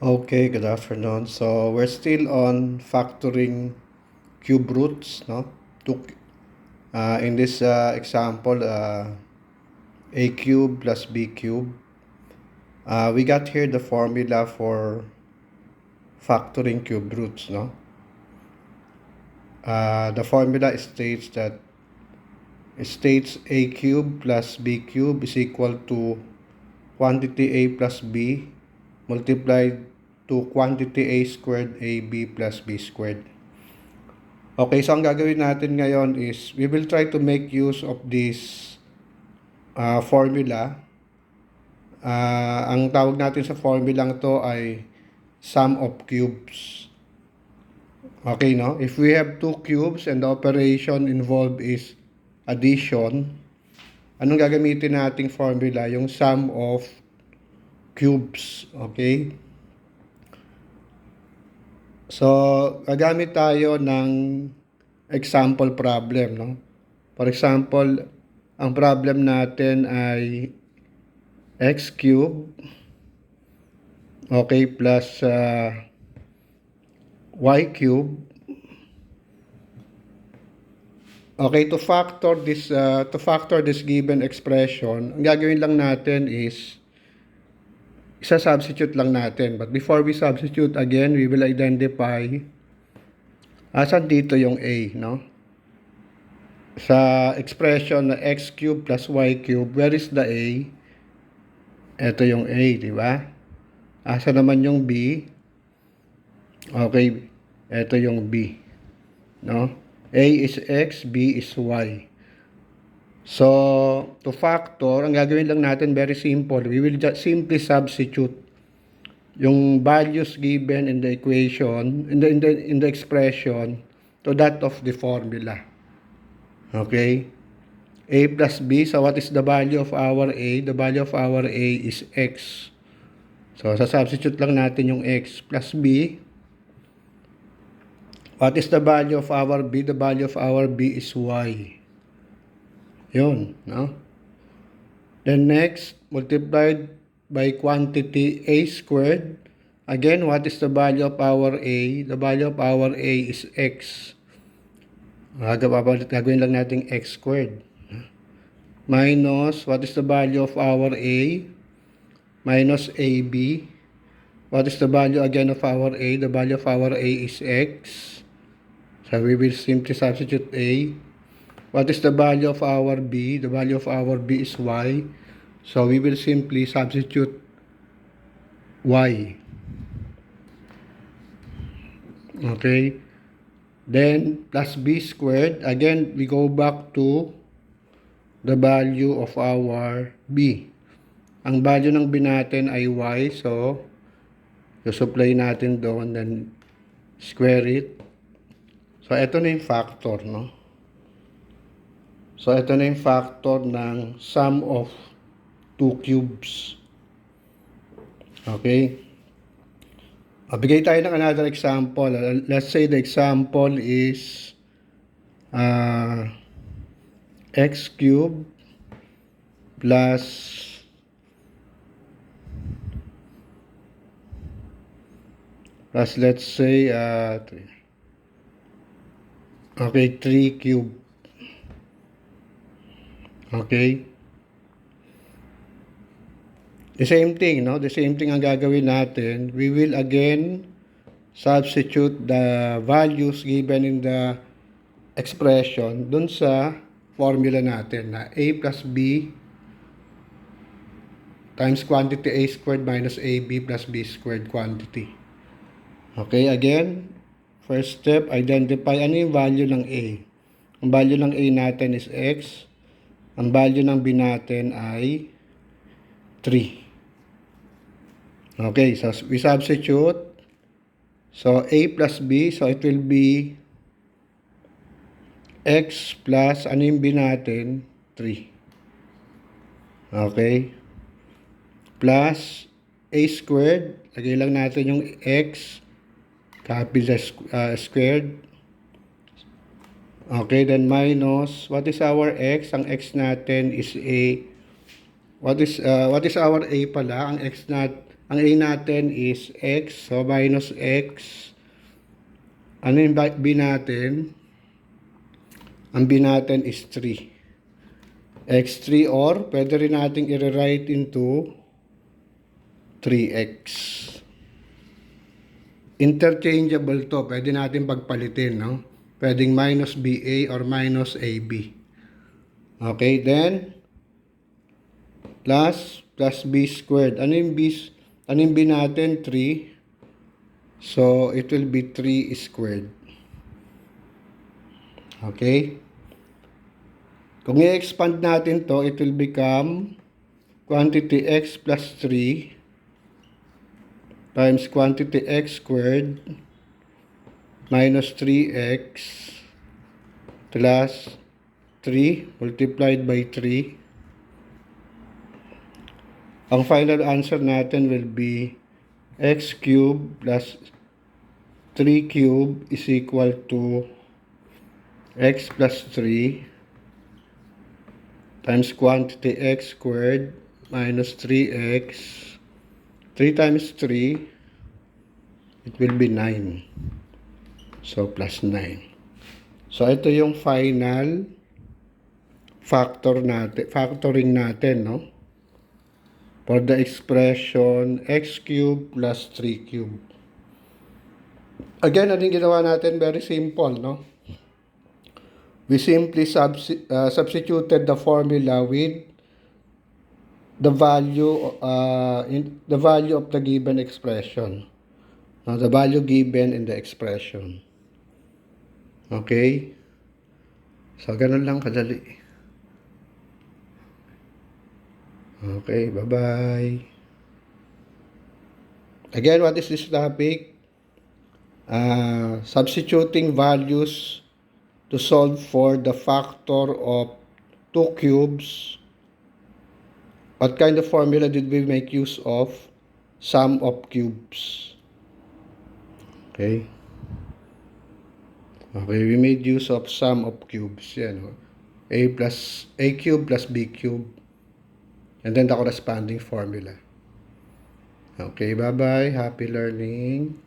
Okay, good afternoon. So we're still on factoring cube roots, no? To, in this example, a cube plus b cube. We got here the formula for factoring cube roots, no? The formula states a cube plus b cube is equal to quantity a plus b multiplied to quantity a squared ab plus b squared. Okay, so ang gagawin natin ngayon is we will try to make use of this formula. Ang tawag natin sa formula to ay sum of cubes. Okay, no? If we have two cubes and the operation involved is addition, anong gagamitin nating formula? Yung sum of cubes. Okay? So, gagamit tayo ng example problem, no? For example, ang problem natin ay x cube, okay, plus y cube. Okay, to factor this given expression, ang gagawin lang natin is isa-substitute lang natin. But before we substitute, again, we will identify asan dito yung a, no? Sa expression na x cube plus y cube, where is the a? Ito yung a, di ba? Asa naman yung b? Okay, ito yung b, no? A is x, b is y. So, to factor, ang gagawin lang natin, very simple. We will just simply substitute yung values given in the equation, in the expression, to that of the formula. Okay? A plus b, so what is the value of our a? The value of our a is x. So, sa-substitute lang natin yung x plus b. What is the value of our b? The value of our b is y. Yun, no? Then next, multiplied by quantity a squared. Again, what is the value of our a? The value of our a is x. Gagawin lang natin x squared. Minus, what is the value of our a? Minus ab. What is the value again of our a? The value of our a is x. So we will simply substitute a. What is the value of our b? The value of our b is y. So we will simply substitute y. Okay. Then plus b squared. Again, we go back to the value of our b. Ang value ng b natin ay y. So, supply natin doon. Then, square it. So, ito na yung factor, no? So, ito na yung factor ng sum of two cubes. Okay? Bigay tayo ng another example. Let's say the example is x cube plus let's say 3 cube. Okay? The same thing, no? The same thing ang gagawin natin. We will again substitute the values given in the expression dun sa formula natin na a plus b times quantity a squared minus ab plus b squared quantity. Okay, again, first step, identify ano yung value ng a. Ang value ng a natin is x. Ang value ng b natin ay 3. Okay, so we substitute. So, a plus b, so it will be x plus, ano yung b natin? 3. Okay. Plus, a squared, lagay lang natin yung x, copy the squared. Okay, then minus, what is our x? Ang x natin is a, what is our a pala? Ang A natin is x. So, minus x. Ano yung B natin? Ang B natin is 3. x3 or pwede rin nating i-rewrite into 3x. Interchangeable to. Pwede natin pagpalitin, no? Pwedeng minus BA or minus AB. Okay, then plus B squared. Ano yung B natin? 3. So, it will be 3 squared. Okay? Kung i-expand natin to, it will become quantity x plus 3 times quantity x squared minus 3x plus 3 multiplied by 3. Ang final answer natin will be x cubed plus 3 cubed is equal to x plus 3 times quantity x squared minus 3x. 3 times 3, it will be 9. So, plus 9. So, ito yung final factoring natin, no? For the expression x cubed plus 3 cubed. Again, ano yung ginawa natin? Very simple, no? We simply substituted the formula with the value of the given expression. Now, the value given in the expression. Okay? So, ganun lang kadali. Okay, bye-bye. Again, what is this topic? Substituting values to solve for the factor of 2 cubes. What kind of formula did we make use of? Sum of cubes. Okay. Okay, we made use of sum of cubes. Yan. A cube plus B cube. And then the corresponding formula. Okay, bye-bye. Happy learning.